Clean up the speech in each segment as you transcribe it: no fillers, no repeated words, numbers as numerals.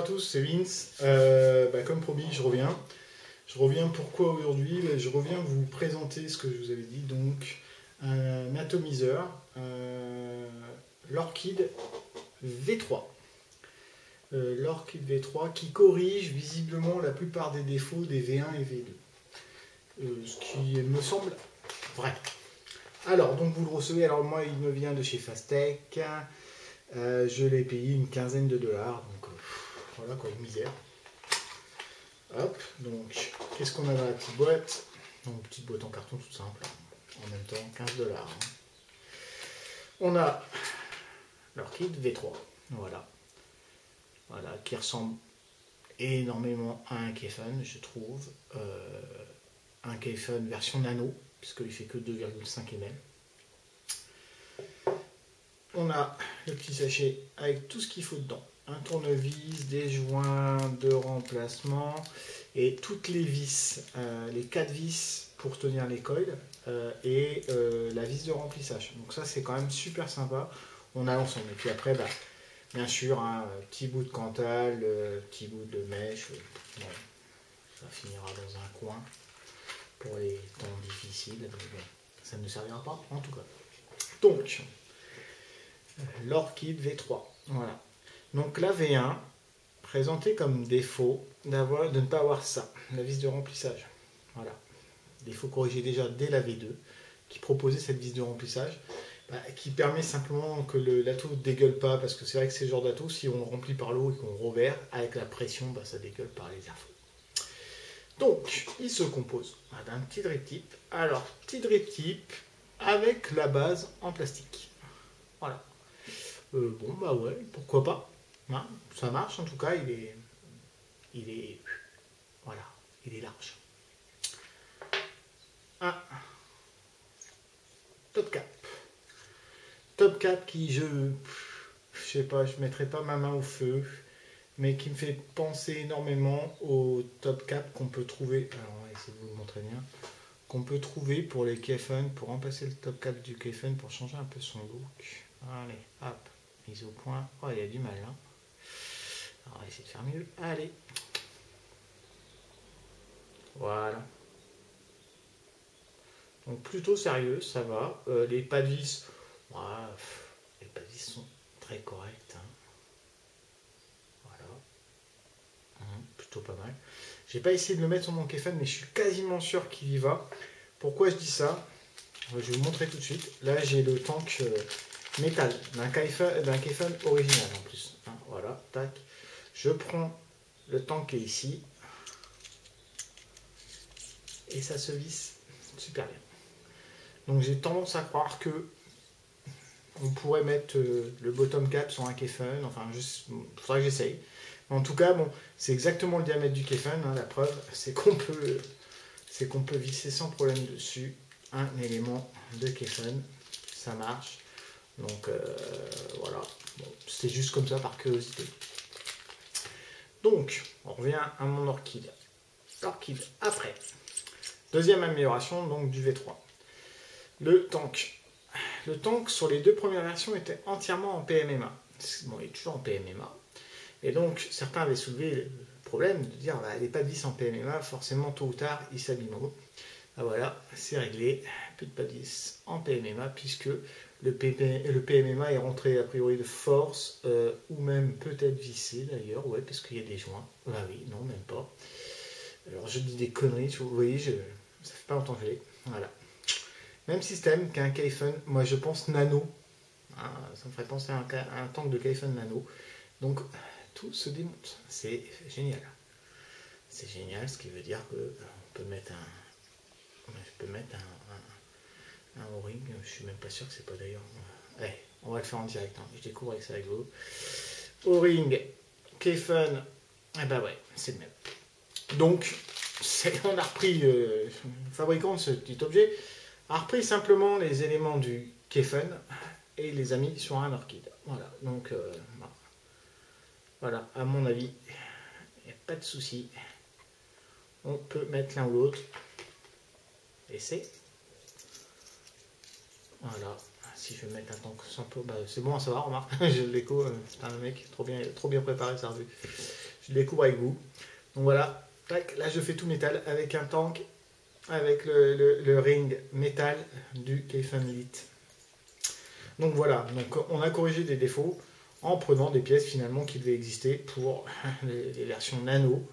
tous, c'est Vince. Comme promis, je reviens. Je reviens pourquoi aujourd'hui? Je reviens vous présenter ce que je vous avais dit. Donc, un atomiseur, l'Orchid V3. L'Orchid V3 qui corrige visiblement la plupart des défauts des V1 et V2. Ce qui me semble vrai. Alors, donc vous le recevez. Alors, moi, il me vient de chez Fastech. Je l'ai payé une quinzaine de dollars. Donc, voilà quoi, une misère. Hop, donc, qu'est-ce qu'on a dans la petite boîte? Donc, petite boîte en carton toute simple. En même temps, 15 dollars. On a l'Orchid V3. Voilà. Voilà, qui ressemble énormément à un Kayfun, je trouve. Un Kayfun version nano, puisqu'il fait que 2,5 ml. On a le petit sachet avec tout ce qu'il faut dedans. Un tournevis, des joints de remplacement et toutes les vis, les 4 vis pour tenir les coils et la vis de remplissage. Donc ça c'est quand même super sympa. On a l'ensemble. Et puis après, bien sûr, un petit bout de cantal, petit bout de mèche. Bon, ça finira dans un coin pour les temps difficiles. Mais bon, ça ne servira pas en tout cas. Donc, l'Orchid V3. Voilà. Donc la V1, présentée comme défaut de ne pas avoir ça, la vis de remplissage. Voilà. Défaut corrigé déjà dès la V2, qui proposait cette vis de remplissage, qui permet simplement que l'atto ne dégueule pas, parce que c'est vrai que c'est le genre d'atto, si on remplit par l'eau et qu'on revers, avec la pression, ça dégueule par les infos. Donc, il se compose d'un petit drip tip. Alors, petit drip tip avec la base en plastique. Voilà. Ouais, pourquoi pas. Hein, ça marche en tout cas, il est large. Un top cap. Top cap qui, je sais pas, je mettrai pas ma main au feu, mais qui me fait penser énormément au top cap qu'on peut trouver. Alors on va essayer de vous le montrer bien. Qu'on peut trouver pour les Kayfun, pour remplacer le top cap du Kayfun, pour changer un peu son look. Allez, hop, mise au point. Oh, il y a du mal là. Alors, on va essayer de faire mieux. Allez. Voilà. Donc plutôt sérieux, ça va. Les pas de vis, les pas de vis sont très corrects. Hein. Voilà. Plutôt pas mal. J'ai pas essayé de le mettre sur mon Kayfun, mais je suis quasiment sûr qu'il y va. Pourquoi je dis ça? Je vais vous montrer tout de suite. Là, j'ai le tank métal d'un Kayfun original en plus. Hein, voilà, tac. Je prends le tank qui est ici et ça se visse super bien. Donc j'ai tendance à croire que on pourrait mettre le bottom cap sur un Kayfun. Enfin, il faudrait que j'essaye. En tout cas, bon, c'est exactement le diamètre du Kayfun. Hein, la preuve, c'est qu'on peut visser sans problème dessus un élément de Kayfun. Ça marche. Donc voilà. Bon, c'était juste comme ça par curiosité. Donc, on revient à mon Orchid. Orchid après. Deuxième amélioration donc du V3. Le tank. Le tank sur les deux premières versions était entièrement en PMMA. Bon, il est toujours en PMMA. Et donc, certains avaient soulevé le problème de dire les pas de vis en PMMA, forcément tôt ou tard, ils s'abîmeront. Voilà, c'est réglé. Plus de pas de vis en PMMA puisque le PMMA est rentré a priori de force ou même peut-être vissé d'ailleurs, ouais, parce qu'il y a des joints. Ah oui, non, même pas. Alors je dis des conneries, vous voyez, ça fait pas longtemps que je l'ai. Voilà. Même système qu'un Kayfun, moi je pense nano. Hein, ça me ferait penser à un tank de Kayfun nano. Donc tout se démonte. C'est génial. C'est génial, ce qui veut dire que je peux mettre un O-ring. Je suis même pas sûr que c'est pas d'ailleurs. Allez, on va le faire en direct. Hein. Je découvre avec ça avec vous. O-ring, Kayfun. Ouais, c'est le même. Donc, on a repris, le fabricant de ce petit objet a repris simplement les éléments du Kayfun et les a mis sur un Orchid. Voilà, donc, voilà, à mon avis, il n'y a pas de souci. On peut mettre l'un ou l'autre. Et c'est. Voilà, si je vais mettre un tank sans peau, c'est bon à savoir, remarque. Je l'écho, putain, le mec, trop bien préparé, ça a vu. je découvre avec vous. Donc voilà, tac, là je fais tout métal avec un tank, avec le ring métal du Kayfun Elite. Donc voilà, donc on a corrigé des défauts en prenant des pièces finalement qui devaient exister pour les versions nano,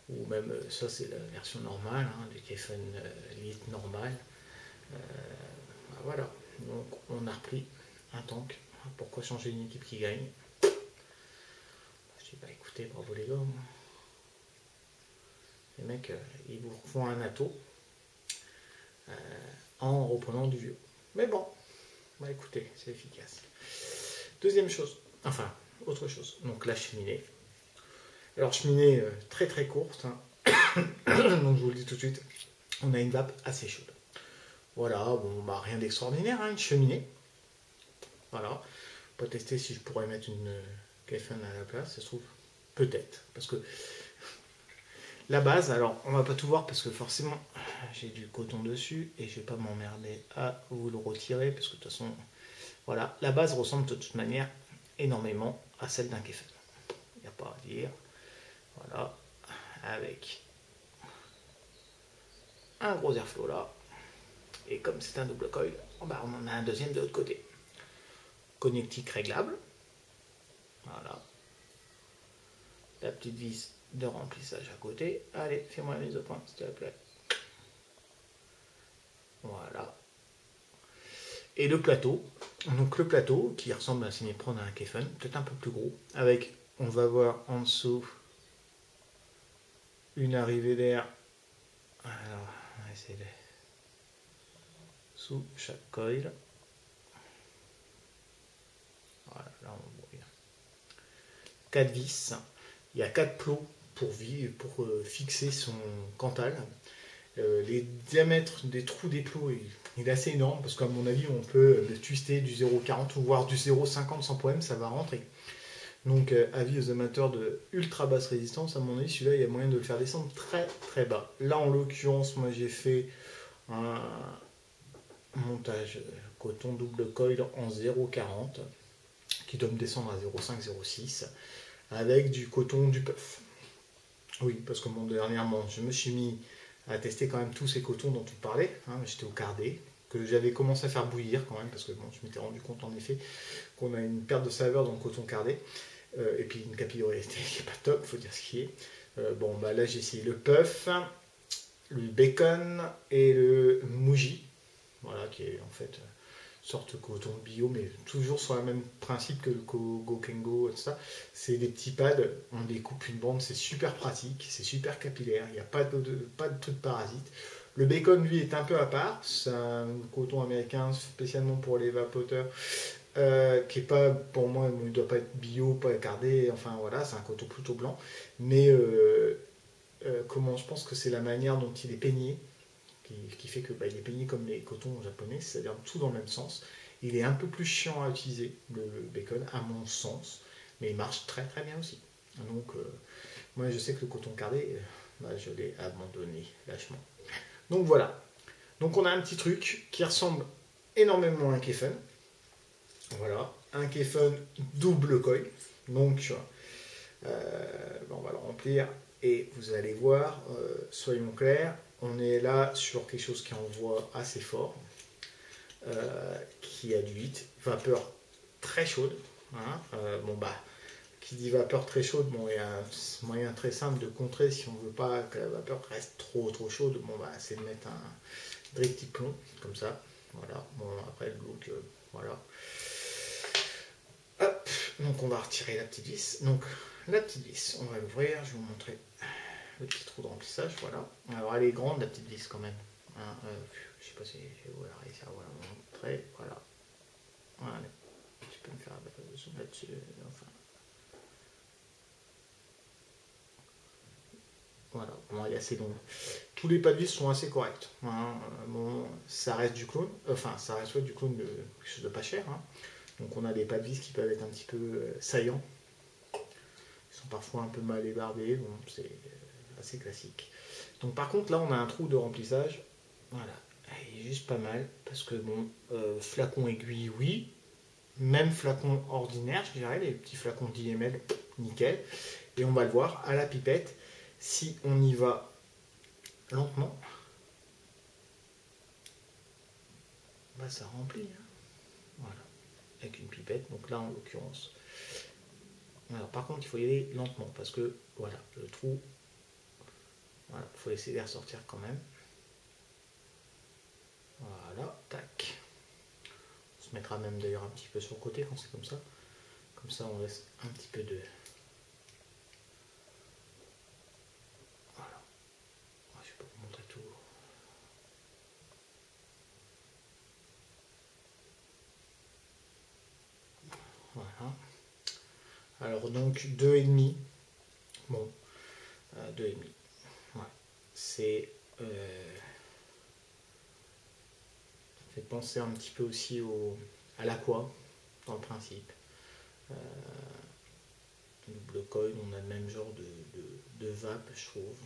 ou même ça c'est la version normale, hein, du Kayfun Elite normal. Voilà, donc on a repris un tank. Pourquoi changer une équipe qui gagne? Je dis bah écoutez, bravo les gars. Les mecs, ils vous font un ato en reprenant du vieux. Mais bon, bah écoutez, c'est efficace. Deuxième chose, enfin, autre chose. Donc la cheminée. Alors cheminée très très courte. Hein. Donc je vous le dis tout de suite, on a une vape assez chaude. Voilà, bon, bah rien d'extraordinaire, hein, une cheminée. Voilà. Pas tester si je pourrais mettre une Kayfun à la place, ça se trouve. Peut-être. Parce que la base, alors on va pas tout voir parce que forcément j'ai du coton dessus et je vais pas m'emmerder à vous le retirer parce que de toute façon, voilà, la base ressemble de toute manière énormément à celle d'un Kayfun. Il n'y a pas à dire. Voilà, avec un gros airflow là. Et comme c'est un double coil, bah on en a un deuxième de l'autre côté. Connectique réglable. Voilà. La petite vis de remplissage à côté. Allez, fais-moi la mise au point, s'il te plaît. Voilà. Et le plateau. Donc le plateau qui ressemble à semi-prendre à un Kayfun, peut-être un peu plus gros. Avec, on va voir en dessous, une arrivée d'air. Alors, on va essayer de... sous chaque coil. Voilà, là on voit bien. 4 vis. Il y a 4 plots pour fixer son cantal. Les diamètres des trous des plots il est assez énorme parce qu'à mon avis on peut twister du 0,40 ou voire du 0,50 sans problème, ça va rentrer. Donc avis aux amateurs de ultra basse résistance, à mon avis celui-là il y a moyen de le faire descendre très très bas. Là en l'occurrence moi j'ai fait un montage coton double coil en 0,40 qui doit me descendre à 0,5, 0,6 avec du coton du puff. Oui, parce que dernièrement je me suis mis à tester quand même tous ces cotons dont tu parlais. Hein, j'étais au cardé, que j'avais commencé à faire bouillir quand même, parce que bon, je m'étais rendu compte en effet qu'on a une perte de saveur dans le coton cardé, et puis une capillarité qui n'est pas top, il faut dire ce qui est. Bon, bah là j'ai essayé le puff, le bacon et le Muji, voilà, qui est en fait sorte de coton bio, mais toujours sur le même principe que le Gokengo, tout ça. C'est des petits pads, on découpe une bande, c'est super pratique, c'est super capillaire, il n'y a pas de truc parasite. Le bacon, lui, est un peu à part, c'est un coton américain spécialement pour les vapoteurs, qui est pas, pour moi, il ne doit pas être bio, pas cardé, enfin voilà, c'est un coton plutôt blanc, mais comment je pense que c'est la manière dont il est peigné, qui fait que bah, il est peigné comme les cotons japonais, c'est-à-dire tout dans le même sens. Il est un peu plus chiant à utiliser, le bacon, à mon sens, mais il marche très très bien aussi. Donc, moi je sais que le coton cardé, bah, je l'ai abandonné lâchement. Donc voilà. Donc on a un petit truc qui ressemble énormément à un Kayfun. Voilà, un Kayfun double coil. Donc, on va le remplir et vous allez voir, soyons clairs, on est là sur quelque chose qui envoie assez fort, qui a du 8, vapeur très chaude. Hein, bon bah, qui dit vapeur très chaude, bon, il y a un moyen très simple de contrer si on ne veut pas que la vapeur reste trop chaude. Bon bah, c'est de mettre un petit plomb comme ça. Voilà. Bon après le look, voilà. Hop, donc on va retirer la petite vis. Donc la petite vis, on va l'ouvrir, je vais vous montrer le petit trou de remplissage, voilà. Alors elle est grande la petite vis quand même. Hein, je sais pas si je vais réussir à vous la montrer, voilà. Voilà. Tu peux me faire un zoom là-dessus, enfin. Voilà, bon, elle est assez longue. Tous les pas de vis sont assez corrects. Hein. Bon, ça reste du clone, enfin ça reste du clone de quelque chose de pas cher. Hein. Donc on a des pas de vis qui peuvent être un petit peu saillants. Ils sont parfois un peu mal ébarbés, bon, c'est assez classique. Donc par contre là on a un trou de remplissage, voilà, il est juste pas mal, parce que bon, flacon aiguille oui, même flacon ordinaire, je dirais, les petits flacons 10 ml, nickel. Et on va le voir à la pipette, si on y va lentement, bah, ça remplit. Hein. Voilà, avec une pipette. Donc là, en l'occurrence. Alors, par contre, il faut y aller lentement parce que voilà, le trou, voilà, il faut essayer de ressortir quand même. Voilà, tac. On se mettra même d'ailleurs un petit peu sur le côté quand c'est comme ça. Comme ça, on laisse un petit peu de. Voilà. Je vais pas vous montrer tout. Voilà. Alors donc 2,5. Bon, 2,5. Ouais. C'est. Fait penser un petit peu aussi à l'aqua, dans le principe. Double coil, on a le même genre de vape, je trouve.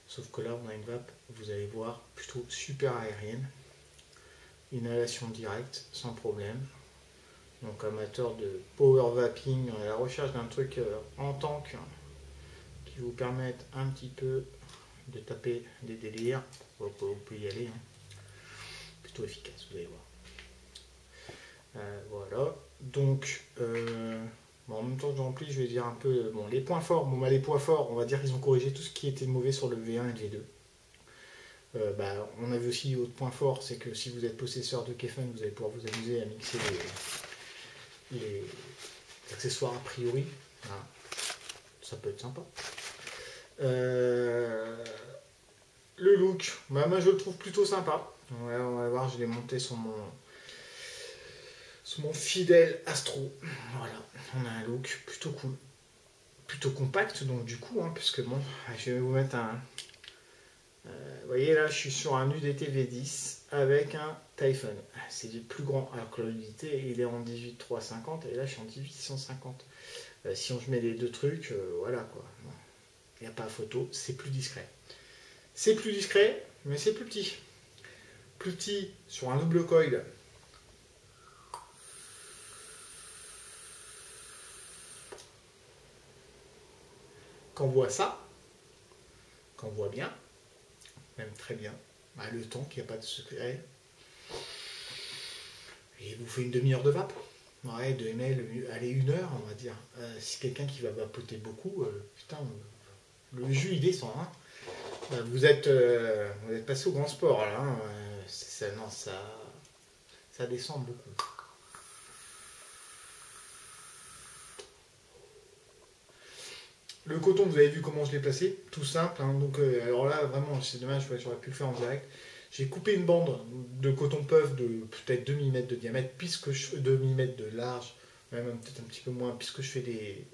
Sauf que là, on a une vape, vous allez voir, plutôt super aérienne. Inhalation directe, sans problème. Donc amateur de power vaping, à la recherche d'un truc en tank qui vous permette un petit peu de taper des délires, vous pouvez y aller. Hein. Plutôt efficace, vous allez voir. Voilà. Donc, bon, en même temps que je remplis, je vais dire un peu bon, les points forts. Bon, bah, les points forts, on va dire qu'ils ont corrigé tout ce qui était mauvais sur le V1 et le V2. On a vu aussi autre point fort, c'est que si vous êtes possesseur de Kefun, vous allez pouvoir vous amuser à mixer les accessoires a priori. Voilà. Ça peut être sympa. Le look, bah, moi je le trouve plutôt sympa. Ouais, on va voir, je l'ai monté sur mon fidèle Astro. Voilà, on a un look plutôt cool, plutôt compact donc du coup, hein, puisque bon, je vais vous mettre un. Vous voyez là, je suis sur un UDT V10 avec un Typhon. C'est du plus grand, alors que l'unité il est en 18.350 et là je suis en 1850. Si on met les deux trucs, voilà quoi. Il n'y a pas photo, c'est plus discret. C'est plus discret, mais c'est plus petit. Plus petit sur un double coil. Quand on voit ça, quand on voit bien, même très bien, bah, le temps qu'il n'y a pas de secret. Et vous fait une demi-heure de vape. Ouais, 2 ml, allez, 1 heure, on va dire. Si quelqu'un qui va vapoter beaucoup, putain, le jus il descend. Hein. Vous êtes passé au grand sport là. Hein. Ça descend beaucoup. Le coton, vous avez vu comment je l'ai placé, tout simple. Hein. Donc, alors là, vraiment, c'est dommage, j'aurais pu le faire en direct. J'ai coupé une bande de coton puff de peut-être 2 mm de diamètre, puisque 2 mm de large, même peut-être un petit peu moins, puisque je fais des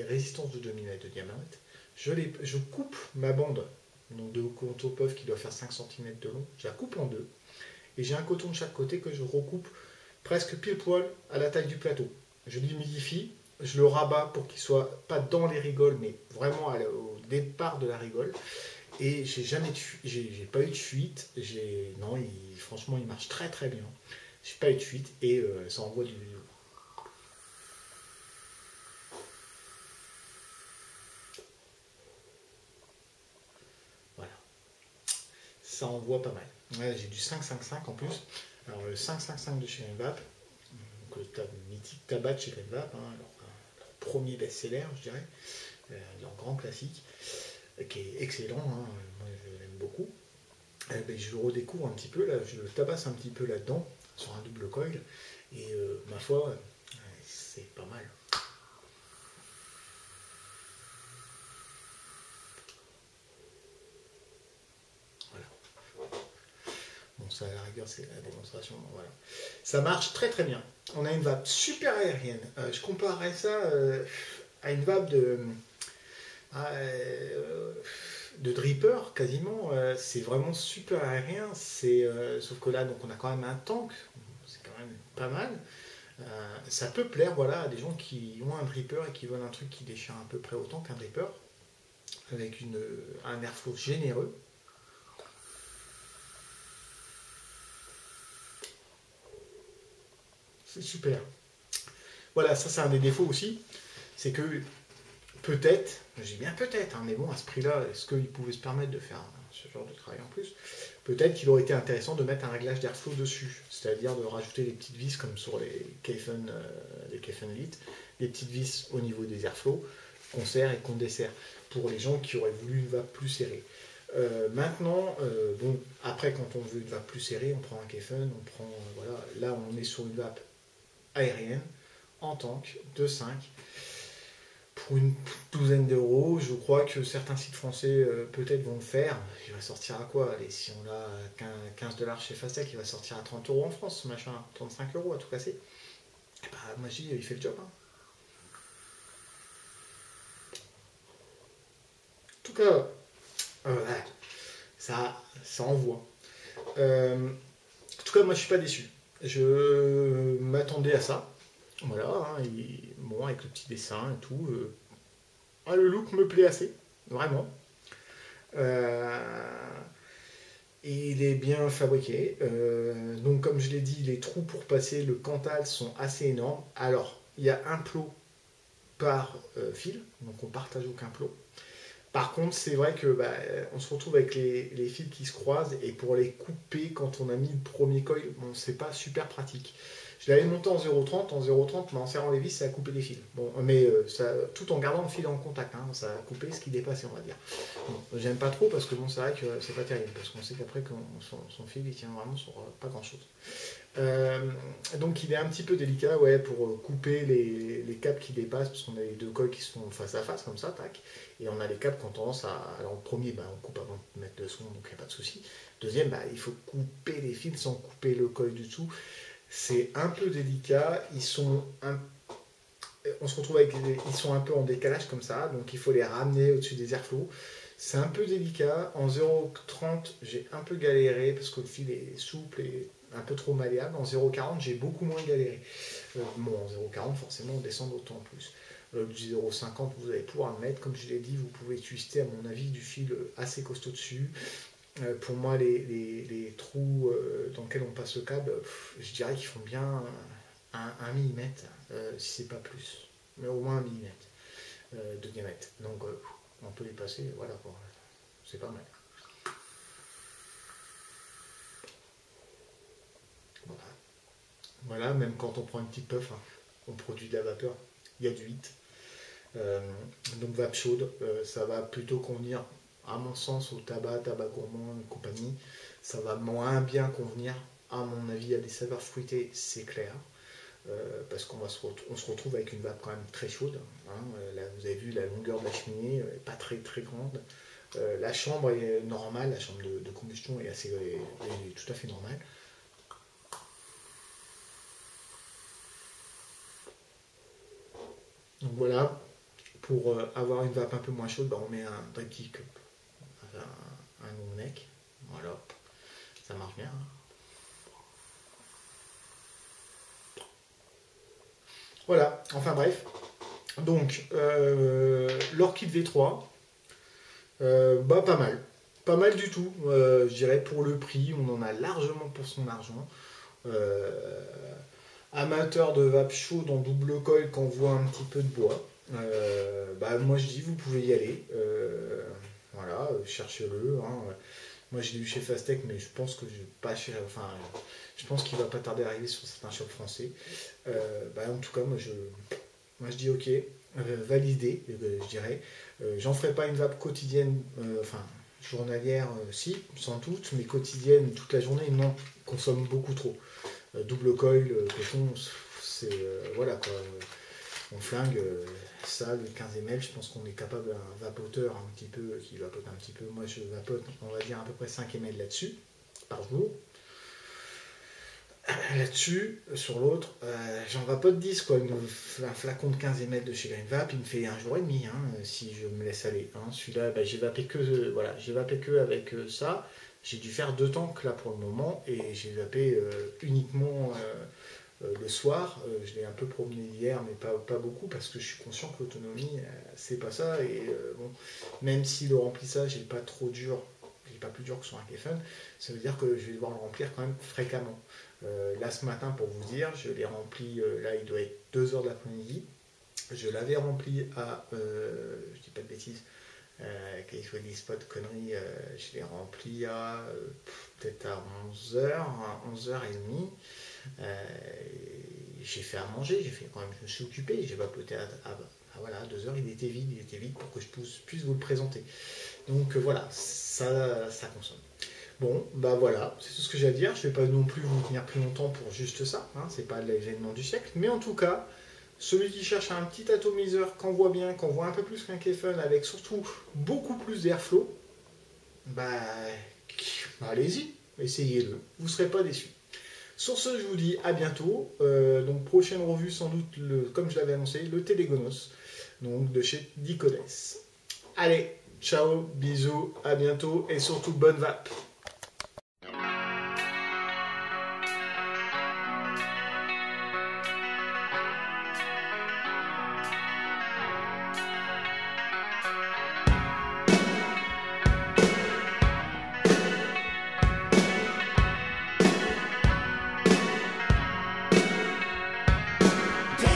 résistances de 2 mm de diamètre. Je coupe ma bande donc de coton puff qui doit faire 5 cm de long, je la coupe en deux, et j'ai un coton de chaque côté que je recoupe presque pile poil à la taille du plateau. Je l'humidifie, je le rabats pour qu'il soit pas dans les rigoles, mais vraiment au départ de la rigole. Et j'ai pas eu de fuite. Non, franchement, il marche très très bien. J'ai pas eu de fuite et ça envoie du. Voilà, ça envoie pas mal. Ouais, j'ai du 5,55 en plus. Alors le 5,55 de chez Renvap, donc le mythique tabac de chez Renvap, hein, leur premier best-seller, je dirais, leur grand classique, qui est excellent. Hein, moi, je l'aime beaucoup. Je le redécouvre un petit peu, là, je le tabasse un petit peu là-dedans, sur un double coil, et ma foi, c'est pas mal. Voilà. Bon, ça à la rigueur, c'est la démonstration. Voilà. Ça marche très très bien. On a une vape super aérienne. Je comparerais ça à une vape de dripper quasiment. C'est vraiment super aérien. Sauf que là, donc, on a quand même un tank. C'est quand même pas mal. Ça peut plaire, voilà, à des gens qui ont un dripper et qui veulent un truc qui déchire à peu près autant qu'un dripper, avec un airflow généreux. C'est super. Voilà, ça c'est un des défauts aussi, c'est que peut-être, je dis bien peut-être, hein, mais bon, à ce prix-là, est-ce qu'il pouvait se permettre de faire ce genre de travail en plus? Peut-être qu'il aurait été intéressant de mettre un réglage d'airflow dessus, c'est-à-dire de rajouter des petites vis comme sur les Kayfun Elite, des petites vis au niveau des airflows qu'on serre et qu'on dessert, pour les gens qui auraient voulu une vape plus serrée. Maintenant, bon, après, quand on veut une vape plus serrée, on prend un Kayfun, on prend, voilà, là on est sur une vape aérienne, en tank, de 5, pour une douzaine d'euros. Je crois que certains sites français peut-être vont le faire. Il va sortir à quoi? Allez, si on a 15 $ chez Fastech, il va sortir à 30 € en France, ce machin, 35 € à tout casser. Et bah, moi je dis, il fait le job. Hein. En tout cas, ça envoie. En tout cas, moi je suis pas déçu. Je m'attendais à ça. Voilà, hein, bon, avec le petit dessin et tout. Le look me plaît assez, vraiment. Et il est bien fabriqué. Donc, comme je l'ai dit, les trous pour passer le Cantal sont assez énormes. Alors, il y a un plot par fil, donc on partage aucun plot. Par contre, c'est vrai que on se retrouve avec les fils qui se croisent, et pour les couper quand on a mis le premier coil, bon, c'est pas super pratique. Je l'avais monté en 0,30, en 0,30, mais en serrant les vis, ça a coupé les fils. Bon, mais ça, tout en gardant le fil en contact, hein, ça a coupé ce qui dépassait, on va dire. Bon, j'aime pas trop parce que bon, c'est vrai que c'est pas terrible, parce qu'on sait qu'après, son fil, il tient vraiment sur pas grand chose. Donc il est un petit peu délicat, ouais, pour couper les câbles qui dépassent, parce qu'on a les deux coils qui sont face à face, comme ça, tac, et on a les câbles qui ont tendance à... Alors le premier, on coupe avant de mettre le son, donc il n'y a pas de souci. Deuxième, il faut couper les fils sans couper le coil du dessous. C'est un peu délicat, on se retrouve avec... Ils sont un peu en décalage comme ça, donc il faut les ramener au-dessus des airflows. C'est un peu délicat. En 0,30, j'ai un peu galéré, parce que le fil est souple et un peu trop malléable. En 0,40, j'ai beaucoup moins galéré. Bon, en 0,40, forcément, on descend d'autant plus. Du 0,50, vous allez pouvoir le mettre. Comme je l'ai dit, vous pouvez twister, à mon avis, du fil assez costaud dessus. Pour moi, les trous dans lesquels on passe le câble, je dirais qu'ils font bien 1 millimètre, si c'est pas plus. Mais au moins 1 millimètre de diamètre. Donc, on peut les passer, voilà, c'est pas mal. Voilà, même quand on prend une petite puff, hein, on produit de la vapeur, il y a du 8. Donc vape chaude, ça va plutôt convenir, à mon sens, au tabac gourmand et compagnie. Ça va moins bien convenir, à mon avis, à des saveurs fruitées, c'est clair. Parce qu'on se retrouve avec une vape quand même très chaude. Hein. Là, vous avez vu la longueur de la cheminée, pas très très grande. La chambre est normale, la chambre de combustion est tout à fait normale. Donc voilà, pour avoir une vape un peu moins chaude, on met un Dry Cup, un long neck, voilà, ça marche bien. Voilà, enfin bref, donc l'Orchid V3, pas mal du tout, je dirais pour le prix, on en a largement pour son argent. Amateur de vape chaude en double coil qu'on voit un petit peu de bois, moi je dis vous pouvez y aller, voilà, cherchez-le. Hein. Moi je l'ai eu chez Fastech, mais je pense que je pense qu'il va pas tarder à arriver sur certains shops français. En tout cas, moi je dis ok, validé, je dirais. J'en ferai pas une vape quotidienne, journalière, si, sans doute, mais quotidienne toute la journée, non, consomme beaucoup trop. Double coil, coton, c'est voilà quoi. On flingue ça, le 15 ml, je pense qu'on est capable d'un vapoteur un petit peu, qui vapote un petit peu. Moi je vapote, on va dire à peu près 5 ml là-dessus, par jour. Là-dessus, sur l'autre, j'en vapote 10 quoi. Un flacon de 15 ml de chez Green Vape, il me fait un jour et demi, hein, si je me laisse aller. Hein. Celui-là, j'ai vapé que avec ça. J'ai dû faire 2 tanks là pour le moment, et j'ai vapé uniquement le soir. Je l'ai un peu promené hier, mais pas beaucoup, parce que je suis conscient que l'autonomie, c'est pas ça. Et bon, même si le remplissage n'est pas trop dur, il n'est pas plus dur que sur un Kayfun, ça veut dire que je vais devoir le remplir quand même fréquemment. Là ce matin, pour vous dire, je l'ai rempli, là il doit être 2h de l'après-midi. Je l'avais rempli à, je dis pas de bêtises, California Spot conneries, je l'ai rempli à peut-être à 11h, 11h30. J'ai fait à manger, quand même, je me suis occupé, j'ai papoté voilà, à 2h, il était vide pour que je puisse vous le présenter. Donc voilà, ça consomme. Bon, bah voilà, c'est tout ce que j'ai à dire. Je ne vais pas non plus vous tenir plus longtemps pour juste ça, hein, c'est pas l'événement du siècle, mais en tout cas, celui qui cherche un petit atomiseur qu'on voit bien, qu'on voit un peu plus qu'un Kefun, avec surtout beaucoup plus d'airflow, bah allez-y, essayez-le, vous ne serez pas déçus. Sur ce, je vous dis à bientôt. Donc prochaine revue sans doute, comme je l'avais annoncé, le Telegonos, donc de chez Dicodes. Allez, ciao, bisous, à bientôt et surtout bonne vape.